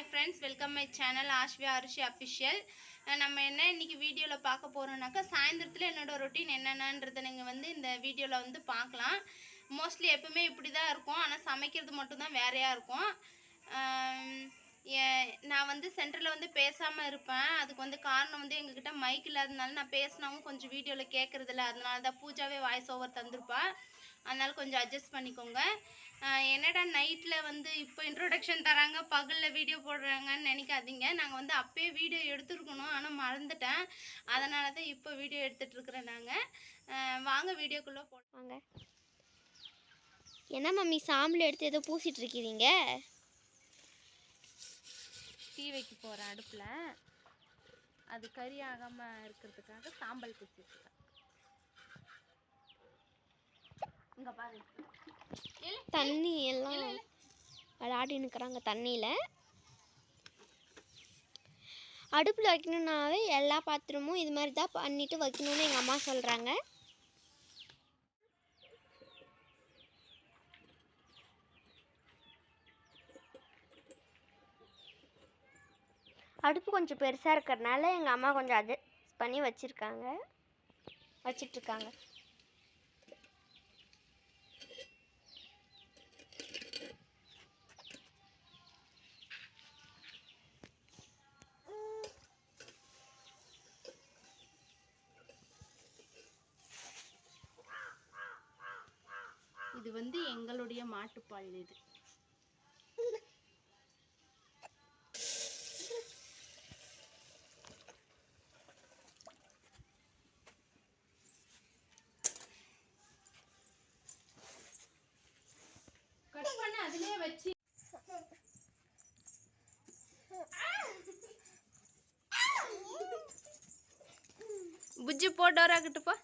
Hi friends, welcome my channel Ashvi Arishi official. நம்ம என்ன இன்றைக்கி வீடியோவில் பார்க்க போகிறோம்னாக்கா, சாயந்தரத்தில் என்னோடய ரொட்டீன் என்னென்னன்றதை நீங்கள் இந்த வீடியோவில் பார்க்கலாம். மோஸ்ட்லி எப்பவுமே இப்படி தான் இருக்கும், ஆனால் சமைக்கிறது மட்டும்தான் வேறையாக இருக்கும். நான் சென்டரில் பேசாமல் இருப்பேன். அதுக்கு காரணம் எங்ககிட்ட மைக் இல்லாததுனால நான் பேசினாவும் கொஞ்சம் வீடியோவில் கேட்குறதில்ல. அதனால தான் பூஜாவே வாய்ஸ் ஓவர் தந்திருப்பேன். அதனால் கொஞ்சம் அட்ஜஸ்ட் பண்ணிக்கோங்க. என்னடா நைட்டில் இப்போ இன்ட்ரோடக்ஷன் தராங்க, பகலில் வீடியோ போடுறாங்கன்னு நினைக்காதீங்க. நாங்கள் அப்போயே வீடியோ எடுத்துருக்கணும், ஆனால் மறந்துட்டேன். அதனால தான் இப்போ வீடியோ எடுத்துகிட்ருக்குறேன். நாங்கள் வாங்க வீடியோக்குள்ளே போடுவாங்க. என்ன மம்மி சாம்பிள் எடுத்து ஏதோ பூசிட்டு இருக்கிறீங்க? டீ வைக்க போகிறேன் அடுப்பில். அது கறி ஆகாமல் இருக்கிறதுக்காக சாம்பல் பூசிட்டுருக்கேன். இங்கே பாரு, தண்ணி எல்லாம் விளையாடி நிற்கிறாங்க தண்ணியில். அடுப்பில் வைக்கணுன்னாவே எல்லா பாத்திரமும் இது மாதிரி தான் பண்ணிட்டு வைக்கணும்னு எங்கள் அம்மா சொல்கிறாங்க. அடுப்பு கொஞ்சம் பெருசாக இருக்கிறதுனால எங்கள் அம்மா கொஞ்சம் அட்ஜஸ்ட் பண்ணி வச்சுட்ருக்காங்க. இது எங்களுடைய மாட்டுப்பால். இது கட் பண்ண அதிலே வச்சு புஜ்ஜி போட்டோராகட்டுப்பா.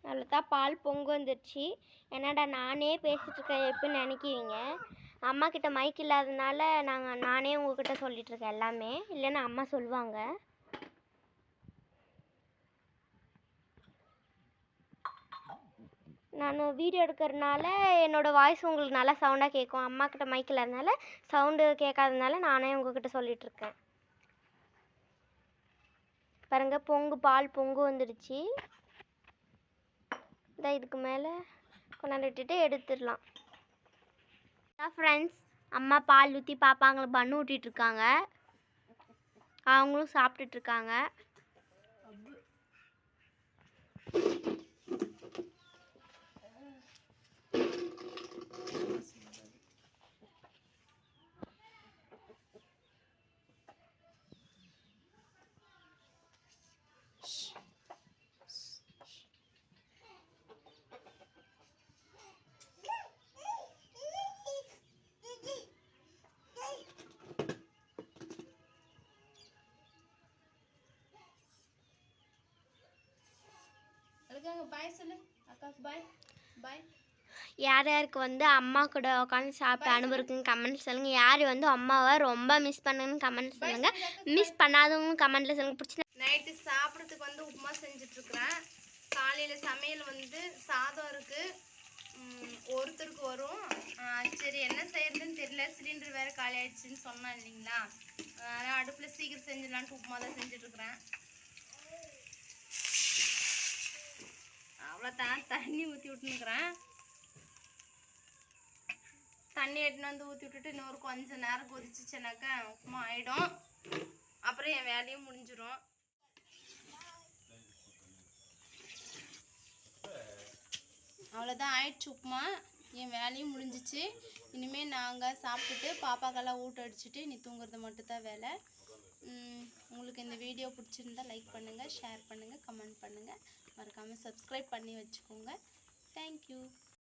அவ்வளோதான், பால் பொங்கு வந்துடுச்சு. என்னடா நானே பேசிகிட்டு இருக்கேன் எப்படின்னு நினைக்கிறீங்க? அம்மா கிட்ட மைக் இல்லாததுனால நானே உங்ககிட்ட சொல்லிகிட்ருக்கேன் எல்லாமே, இல்லைன்னா அம்மா சொல்லுவாங்க. நான் வீடியோ எடுக்கிறதுனால என்னோடய வாய்ஸ் உங்களுக்கு நல்லா சவுண்டாக கேட்கும். அம்மா கிட்ட மைக் இல்லாததுனால சவுண்டு கேட்காததுனால நானே உங்ககிட்ட சொல்லிகிட்ருக்கேன். பாருங்கள், பால் பொங்கு வந்துடுச்சு. இதான் இதுக்கு மேலே கொண்டாந்து விட்டுட்டு எடுத்துடலாம். ஃப்ரெண்ட்ஸ், அம்மா பால் ஊற்றி பாப்பாங்களுக்கு பண்ணு ஊட்டிகிட்ருக்காங்க. அவங்களும் சாப்பிட்டுட்ருக்காங்க. பாய் சொல்லு அக்காக்கு. பாய் பாய். யார் யாருக்கு அம்மா கூட உட்காந்து சாப்பிட்டு அனுபவம் இருக்குன்னு கமெண்ட் சொல்லுங்கள். யார் அம்மாவை ரொம்ப மிஸ் பண்ணுங்கன்னு கமெண்ட் சொல்லுங்கள். மிஸ் பண்ணாதவங்க கமெண்ட்டில் சொல்லுங்கள். பிடிச்சி நைட்டு சாப்பிட்றதுக்கு உப்புமா செஞ்சிட்ருக்குறேன். காலையில் சமையல் சாதம் இருக்குது, ஒருத்தருக்கு வரும். சரி என்ன செய்யறதுன்னு தெரியல, சிலிண்டர் வேறு காலி ஆயிடுச்சுன்னு சொன்னேன் இல்லைங்களா, அதனால் அடுப்பில் சீக்கிரம் செஞ்சிடலான்ட்டு உப்புமா தான் செஞ்சிட்ருக்குறேன். அவ்வளோதான், தண்ணி ஊற்றி விட்டுனுக்குறேன். தண்ணி எடுத்துன்னு வந்து ஊற்றி விட்டுட்டு இன்னொரு கொஞ்சம் நேரம் கொதிச்சிச்சுனாக்கா உப்புமா ஆகிடும். அப்புறம் என் வேலையும் முடிஞ்சிடும். அவ்வளோதான், ஆயிடுச்சு உப்புமா. என் வேலையும் முடிஞ்சிச்சு. இனிமேல் நாங்கள் சாப்பிட்டுட்டு பாப்பாக்கெல்லாம் ஊட்ட அடிச்சுட்டு நீ தூங்குறது மட்டும்தான் வேலை. உங்களுக்கு இந்த வீடியோ பிடிச்சிருந்தா லைக் பண்ணுங்கள், ஷேர் பண்ணுங்கள், கமெண்ட் பண்ணுங்கள். மறக்காமல் சப்ஸ்கிரைப் பண்ணி வச்சுக்கோங்க. தேங்க்யூ.